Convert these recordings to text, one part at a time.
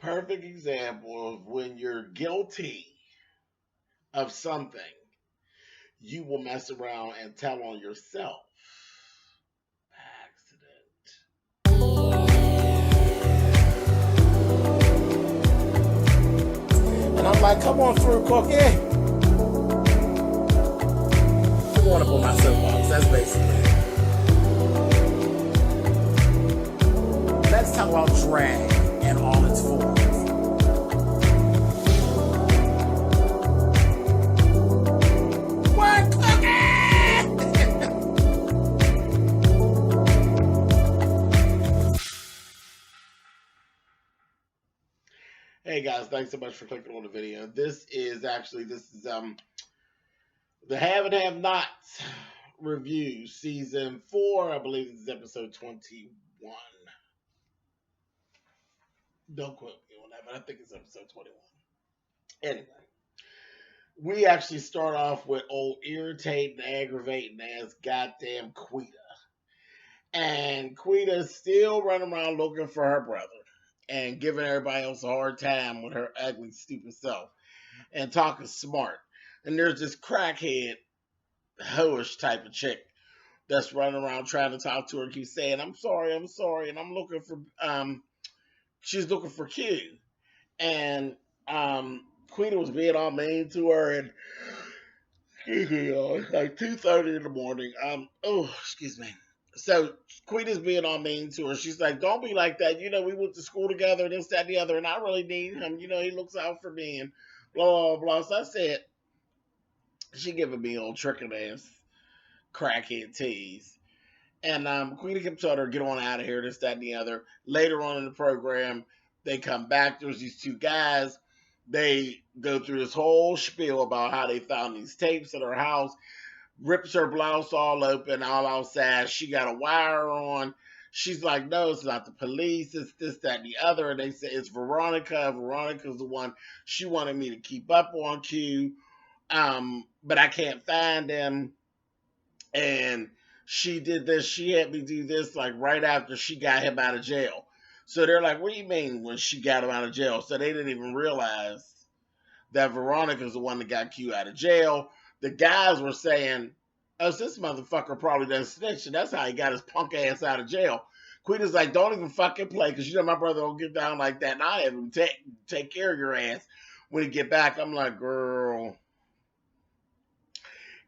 perfect example of when you're guilty of something, you will mess around and tell on yourself. And I'm like, come on through, Cookie. I want to put my soapbox. That's basically it. Let's talk about drag and all its forms. What, Cookie? Hey guys, thanks so much for clicking on the video. This is the Have and Have Nots review, season 4. I believe this is episode 21. Don't quote me on that, but I think it's episode 21. Anyway, we actually start off with old irritating, aggravating ass goddamn Quita. And Quita's still running around looking for her brother and giving everybody else a hard time with her ugly, stupid self and talking smart. And there's this crackhead, hoish type of chick that's running around trying to talk to her, keeps saying, I'm sorry, and I'm looking for, she's looking for Q. And, Quita was being all mean to her, and, it's like 2:30 in the morning, excuse me. So, Quita's being all mean to her. She's like, don't be like that. You know, we went to school together, this, that, and the other, and I really need him. You know, he looks out for me, and blah, blah, blah. So I said, she giving me old tricking ass crackhead tease. And Queenie kept telling her, get on out of here, this, that, and the other. Later on in the program, they come back. There's these two guys. They go through this whole spiel about how they found these tapes at her house. Rips her blouse all open, all outside. She got a wire on. She's like, no, it's not the police. It's this, that, and the other. And they say it's Veronica. Veronica's the one. She wanted me to keep up on Q. But I can't find him. And she did this. She had me do this like right after she got him out of jail. So they're like, what do you mean when she got him out of jail? So they didn't even realize that Veronica's the one that got Q out of jail. The guys were saying, oh, so this motherfucker probably done snitched, and that's how he got his punk ass out of jail. Quita's like, don't even fucking play, because you know my brother don't get down like that, and I have him take care of your ass when he get back. I'm like, girl,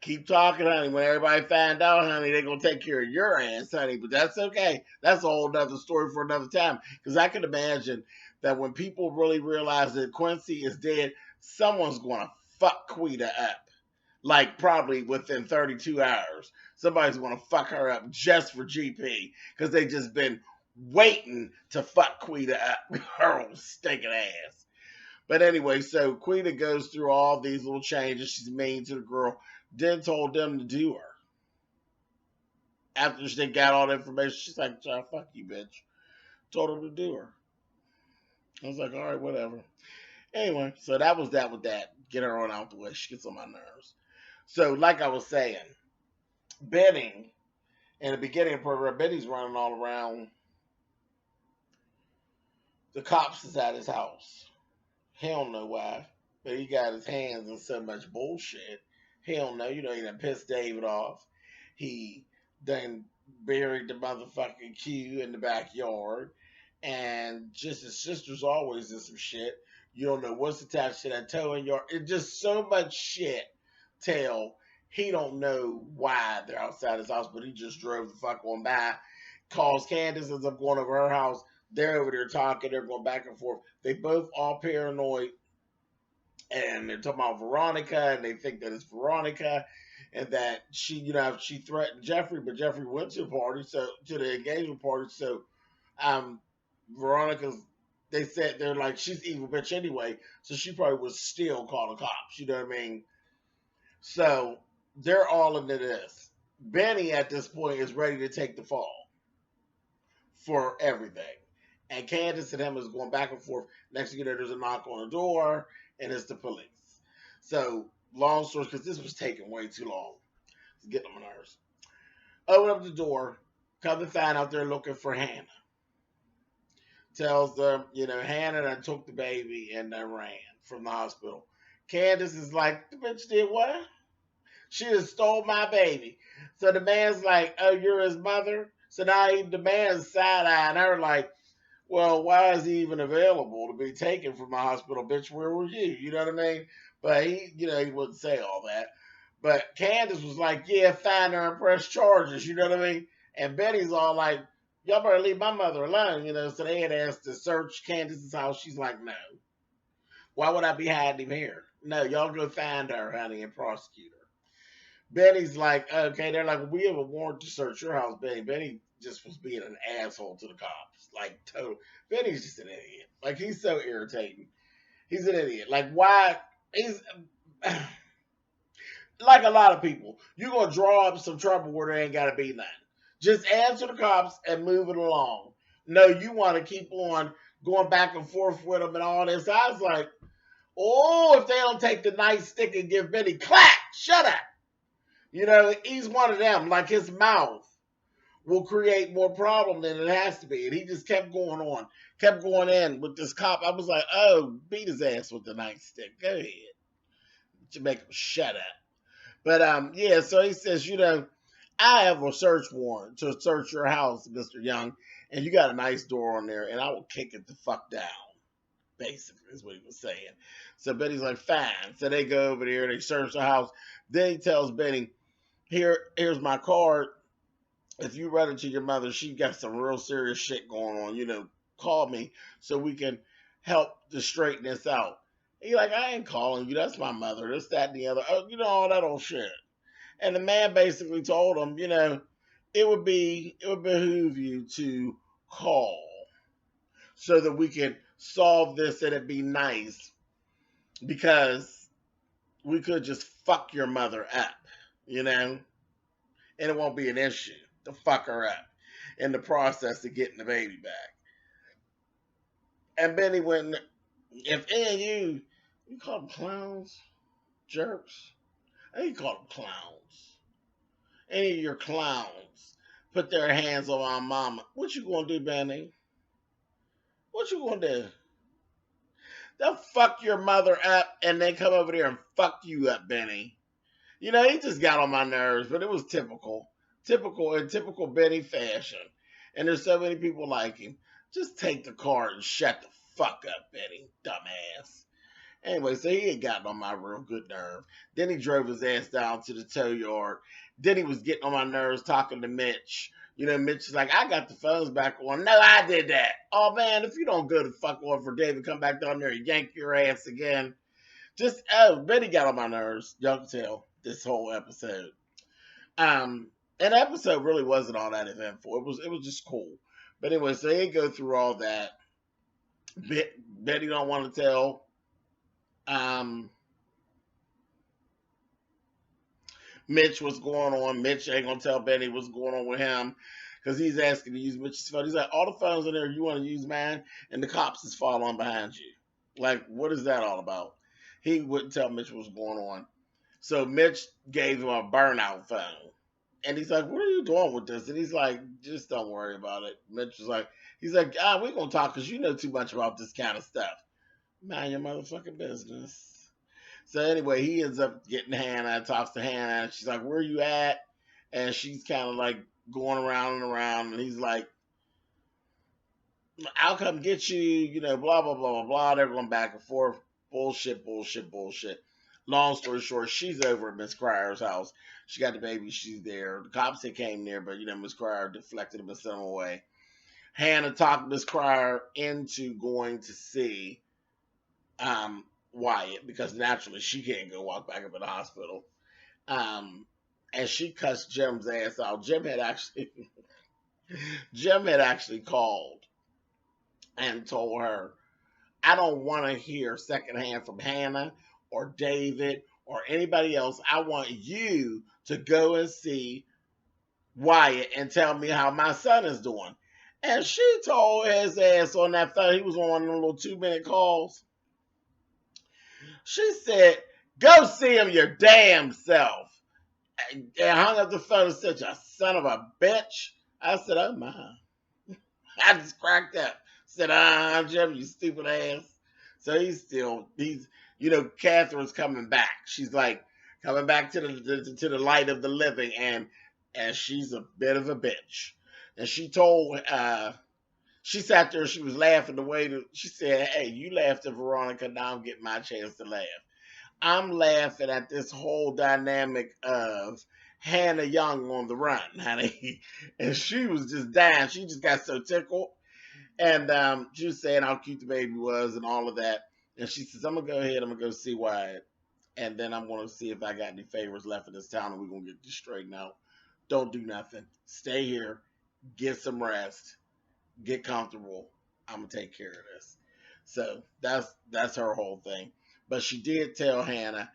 keep talking, honey. When everybody find out, honey, they're going to take care of your ass, honey. But that's okay. That's a whole other story for another time, because I can imagine that when people really realize that Quincy is dead, someone's going to fuck Quita up. Like probably within 32 hours. Somebody's going to fuck her up just for GP. Because they just been waiting to fuck Quita up. Her old stinking ass. But anyway, so Quita goes through all these little changes. She's mean to the girl. Then told them to do her. After they got all the information, she's like, fuck you, bitch. Told them to do her. I was like, all right, whatever. Anyway, so that was that with that. Get her on out the way. She gets on my nerves. So, like I was saying, Benny, in the beginning of the program, Benny's running all around. The cops is at his house. He don't know why, but he got his hands in so much bullshit. He don't know. You know, he done pissed David off. He done buried the motherfucking Q in the backyard. And just his sister's always in some shit. You don't know what's attached to that towing yard. It's just so much shit. He don't know why they're outside his house, but he just drove the fuck on by. Calls Candace, ends up going over her house. They're over there talking. They're going back and forth. They both all paranoid, and they're talking about Veronica, and they think that it's Veronica, and that she, you know, she threatened Jeffrey, but Jeffrey went to the party, so to the engagement party. So, Veronica's. They said they're like she's evil bitch anyway, so she probably would still call the cops. You know what I mean? So they're all into this. Benny at this point is ready to take the fall for everything. And Candace and him is going back and forth. Next thing you know, there's a knock on the door, and it's the police. So, long story, because this was taking way too long. It's getting on my nerves. Open up the door. Come to find out they're looking for Hannah. tells them, Hannah done took the baby and then ran from the hospital. Candace is like, the bitch did what? She just stole my baby. So the man's like, oh, you're his mother? So now the man's side-eyeing her like, well, why is he even available to be taken from the hospital? Bitch, where were you? You know what I mean? But he wouldn't say all that. But Candace was like, yeah, find her and press charges. You know what I mean? And Betty's all like, y'all better leave my mother alone. So they had asked to search Candace's house. She's like, no. Why would I be hiding him here? No, y'all go find her, honey, and prosecute her. Betty's like, okay. They're like, well, we have a warrant to search your house, Betty. Betty just was being an asshole to the cops. Like, total. Betty's just an idiot. Like, he's so irritating. He's an idiot. Like, why? He's like a lot of people. You're going to draw up some trouble where there ain't got to be none. Just answer the cops and move it along. No, you want to keep on going back and forth with them and all this. I was like, oh, if they don't take the nightstick and give Betty clack, shut up. He's one of them. Like, his mouth will create more problem than it has to be. And he just kept going on, kept going in with this cop. I was like, oh, beat his ass with the nightstick. Go ahead. To make him shut up. But, yeah, so he says, I have a search warrant to search your house, Mr. Young, and you got a nice door on there, and I will kick it the fuck down. Basically, is what he was saying. So Betty's like, fine. So they go over there, they search the house. Then he tells Betty, here's my card. If you run into your mother, she got some real serious shit going on. Call me so we can help to straighten this out. He's like, I ain't calling you. That's my mother. This, that, and the other. Oh, all that old shit. And the man basically told him, it would behoove you to call so that we can solve this and it'd be nice, because we could just fuck your mother up, and it won't be an issue to fuck her up in the process of getting the baby back. And Benny went, if any of you call them clowns, jerks, I think you call them clowns. Any of your clowns put their hands on my mama, what you gonna do, Benny? What you gonna do? They'll fuck your mother up and then come over there and fuck you up, Benny. He just got on my nerves, but it was typical in typical Benny fashion. And there's so many people like him. Just take the card and shut the fuck up, Benny, dumbass. Anyway, so he had gotten on my real good nerve. Then he drove his ass down to the tow yard. Then he was getting on my nerves talking to Mitch. Mitch is like, I got the phones back on. No, I did that. Oh, man, if you don't go to fuck on for David, come back down there and yank your ass again. Betty got on my nerves. Y'all can tell this whole episode. And the episode really wasn't all that eventful. It was just cool. But anyway, so they go through all that. Betty don't want to tell Mitch what's going on. Mitch ain't gonna tell Betty what's going on with him, because he's asking to use Mitch's phone. He's like, all the phones in there, you want to use mine? And the cops is following behind you. Like, what is that all about? He wouldn't tell Mitch what's going on. So Mitch gave him a burnout phone. And he's like, what are you doing with this? And he's like, just don't worry about it. Mitch was like, we're going to talk because you know too much about this kind of stuff. Mind your motherfucking business. So anyway, he ends up getting Hannah, talks to Hannah, and she's like, where are you at? And she's kind of like going around and around, and he's like, I'll come get you, blah, blah, blah, blah, blah. They're going back and forth. Bullshit. Long story short, she's over at Miss Cryer's house. She got the baby. She's there. The cops had came there, but, Miss Cryer deflected him and sent him away. Hannah talked Miss Cryer into going to see Wyatt, because naturally she can't go walk back up in the hospital. And she cussed Jim's ass out. Jim had actually called and told her, I don't want to hear secondhand from Hannah or David or anybody else. I want you to go and see Wyatt and tell me how my son is doing. And she told his ass on that phone, he was on one of them little 2-minute calls. She said, go see him your damn self. And hung up the phone and said, you son of a bitch. I said, oh my. I just cracked up. said, Jeffrey, you stupid ass. So Catherine's coming back. She's like coming back to the light of the living, and she's a bit of a bitch. And she sat there, she was laughing the way that she said, hey, you laughed at Veronica, now I'm getting my chance to laugh. I'm laughing at this whole dynamic of Hannah Young on the run, honey. And she was just dying. She just got so tickled. And she was saying how cute the baby was and all of that. And she says, I'm going to go ahead, I'm going to go see Wyatt. And then I'm going to see if I got any favors left in this town and we're going to get this straightened out. Don't do nothing. Stay here. Get some rest. Get comfortable. I'm going to take care of this. So that's her whole thing. But she did tell Hannah,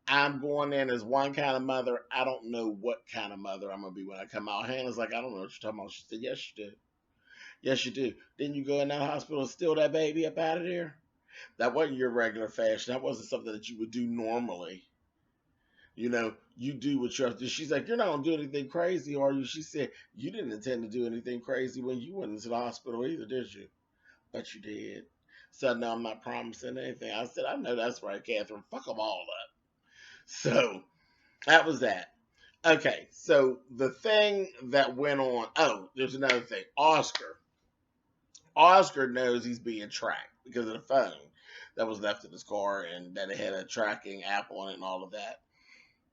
I'm going in as one kind of mother. I don't know what kind of mother I'm going to be when I come out. Hannah's like, I don't know what you're talking about. She said, yes, you do. Yes, you do. Didn't you go in that hospital and steal that baby up out of there? That wasn't your regular fashion. That wasn't something that you would do normally. You do what you have to do. She's like, you're not going to do anything crazy, are you? She said, you didn't intend to do anything crazy when you went into the hospital either, did you? But you did. So, no, I'm not promising anything. I said, I know that's right, Catherine. Fuck them all up. So, that was that. Okay, so the thing that went on, there's another thing. Oscar knows he's being tracked because of the phone that was left in his car and that it had a tracking app on it and all of that.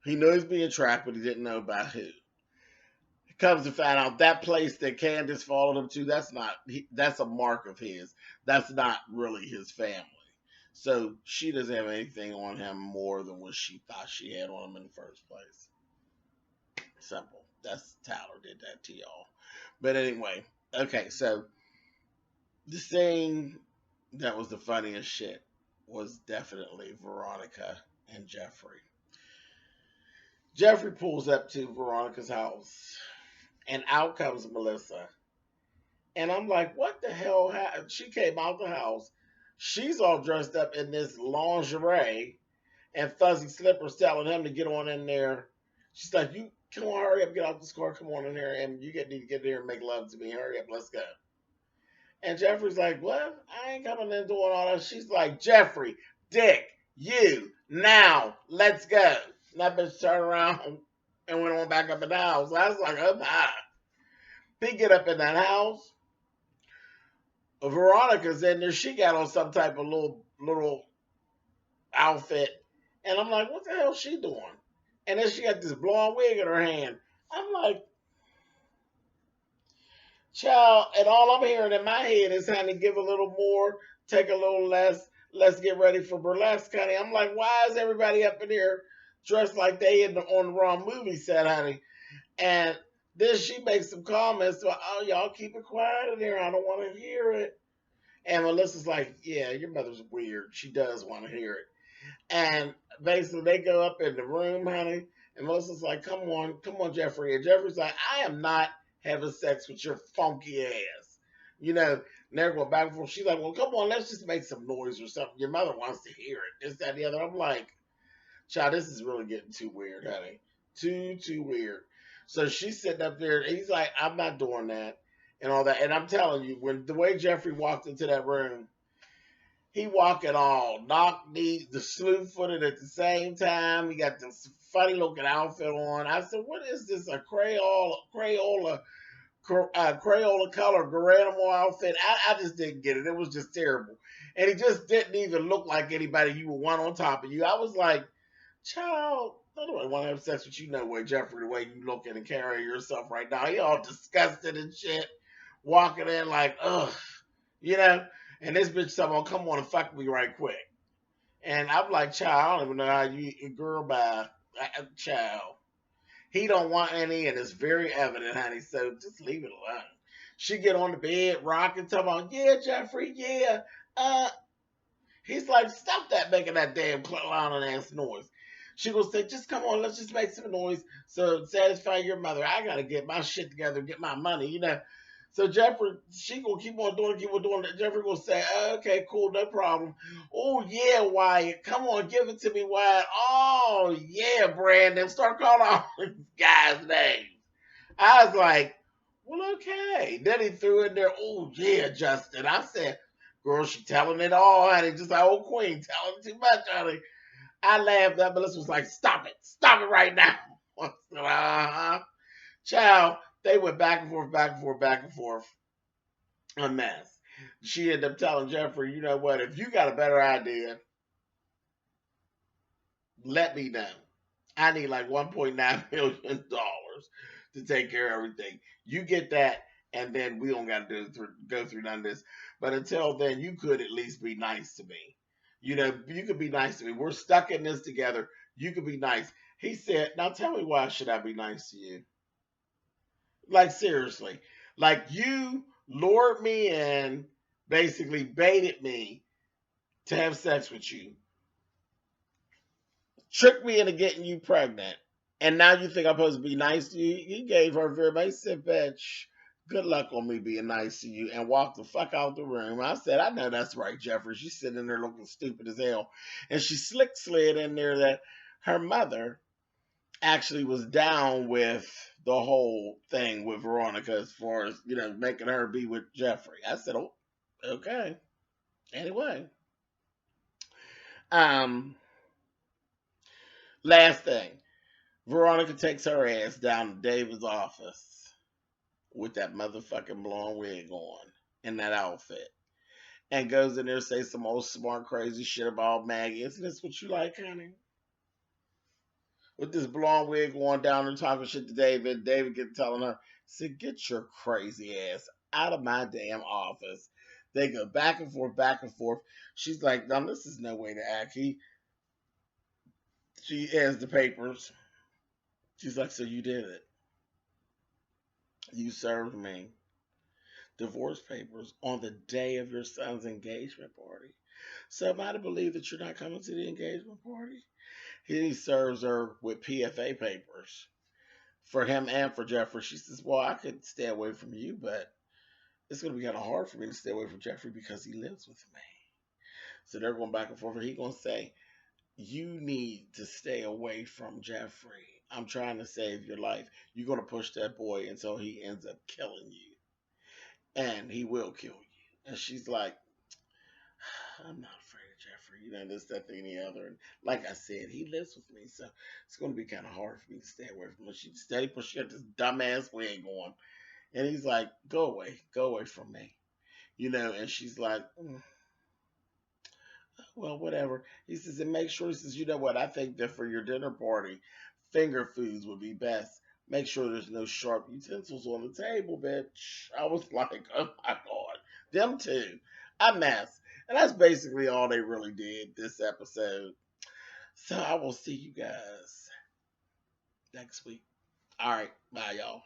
He knows he's being tracked, but he didn't know by who. He comes to find out that place that Candace followed him to, that's a mark of his. That's not really his family. So she doesn't have anything on him more than what she thought she had on him in the first place. Simple. That's Tyler did that to y'all. But anyway, okay, so the thing that was the funniest shit was definitely Veronica and Jeffrey. Jeffrey pulls up to Veronica's house, and out comes Melissa. And I'm like, what the hell happened? She came out the house. She's all dressed up in this lingerie and fuzzy slippers telling him to get on in there. She's like, you come on, hurry up, get out this car, come on in there, and you need to get there and make love to me. Hurry up, let's go. And Jeffrey's like, what? I ain't coming in doing all that. She's like, Jeffrey, Dick, you, now, let's go. And that bitch turned around and went on back up in the house. I was like, oh my. He get up in that house. Veronica's in there. She got on some type of little outfit. And I'm like, what the hell is she doing? And then she got this blonde wig in her hand. I'm like, child, and all I'm hearing in my head is, honey, give a little more, take a little less, let's get ready for burlesque, honey. I'm like, why is everybody up in here dressed like they on the wrong movie set, honey? And then she makes some comments, so, oh, y'all keep it quiet in there. I don't want to hear it. And Melissa's like, yeah, your mother's weird. She does want to hear it. And basically, they go up in the room, honey, and Melissa's like, come on, Jeffrey. And Jeffrey's like, I am not having sex with your funky ass. And they're going back and forth. She's like, well, come on, let's just make some noise or something. Your mother wants to hear it. This, that, and the other. I'm like, child, this is really getting too weird, honey. Too weird. So she's sitting up there, and he's like, I'm not doing that, and all that. And I'm telling you, when the way Jeffrey walked into that room, he walking all knock-kneed, the slew-footed at the same time. He got this funny-looking outfit on. I said, what is this, a Crayola color Geronimo outfit? I just didn't get it. It was just terrible. And he just didn't even look like anybody you would want on top of you. I was like, child, I don't want to have sex with you no way, Jeffrey, the way you looking and carrying yourself right now. He all disgusted and shit, walking in like, ugh, And this bitch talking, come on and fuck me right quick. And I'm like, child, I don't even know how you girl by child. He don't want any, and it's very evident, honey. So just leave it alone. She get on the bed, rocking, talking about, yeah, Jeffrey, yeah. He's like, stop that making that damn clowning ass noise. She gonna say, just come on, let's just make some noise so satisfy your mother. I gotta get my shit together, get my money, So Jeffrey, she gonna keep on doing it. Jeffrey gonna say, okay, cool, no problem. Oh yeah, Wyatt, come on, give it to me, Wyatt. Oh yeah, Brandon, start calling all these guys' names. I was like, Well, okay. Then he threw in there, oh, yeah, Justin. I said, girl, she telling it all, honey. Just like old Queen telling too much, honey. I laughed at Melissa was like, stop it. Stop it right now. I said, uh-huh. Child, they went back and forth, back and forth, back and forth. A mess. She ended up telling Jeffrey, you know what, if you got a better idea, let me know. I need like $1.9 million to take care of everything. You get that, and then we don't got to go through none of this. But until then, you could at least be nice to me. You know, you could be nice to me. We're stuck in this together. You could be nice. He said, now tell me why should I be nice to you? Like seriously. Like you lured me in, basically baited me to have sex with you, tricked me into getting you pregnant, and now you think I'm supposed to be nice to you? He gave her very much. He said, bitch, good luck on me being nice to you, and walked the fuck out the room. I said, I know that's right, Jeffrey. She's sitting there looking stupid as hell. And she slick slid in there that her mother actually was down with the whole thing with Veronica as far as, you know, making her be with Jeffrey. I said, oh, okay. Anyway, um, last thing. Veronica takes her ass down to David's office with that motherfucking blonde wig on and that outfit. And goes in there and say some old smart crazy shit about Maggie. Isn't this what you like, honey? With this blonde wig on down and talking shit to David. David get telling her, said, get your crazy ass out of my damn office. They go back and forth, back and forth. She's like, no, this is no way to act. She has the papers. She's like, so you did it. You served me divorce papers on the day of your son's engagement party. So am I to believe that you're not coming to the engagement party? He serves her with PFA papers for him and for Jeffrey. She says, well, I could stay away from you, but it's going to be kind of hard for me to stay away from Jeffrey because he lives with me. So they're going back and forth. And he's going to say, you need to stay away from Jeffrey. I'm trying to save your life. You're going to push that boy until he ends up killing you. And he will kill you. And she's like, I'm not afraid of Jeffrey. You know, this, that, thing, the other. And like I said, he lives with me. So it's going to be kind of hard for me to stay away from him. She steady pushing this dumbass wig on. And he's like, go away from me. You know, and she's like, well, whatever. He says, and make sure, he says, you know what? I think that for your dinner party, finger foods would be best. Make sure there's no sharp utensils on the table, bitch. I was like, oh my God. Them two. A mess. And that's basically all they really did this episode. So I will see you guys next week. All right. Bye, y'all.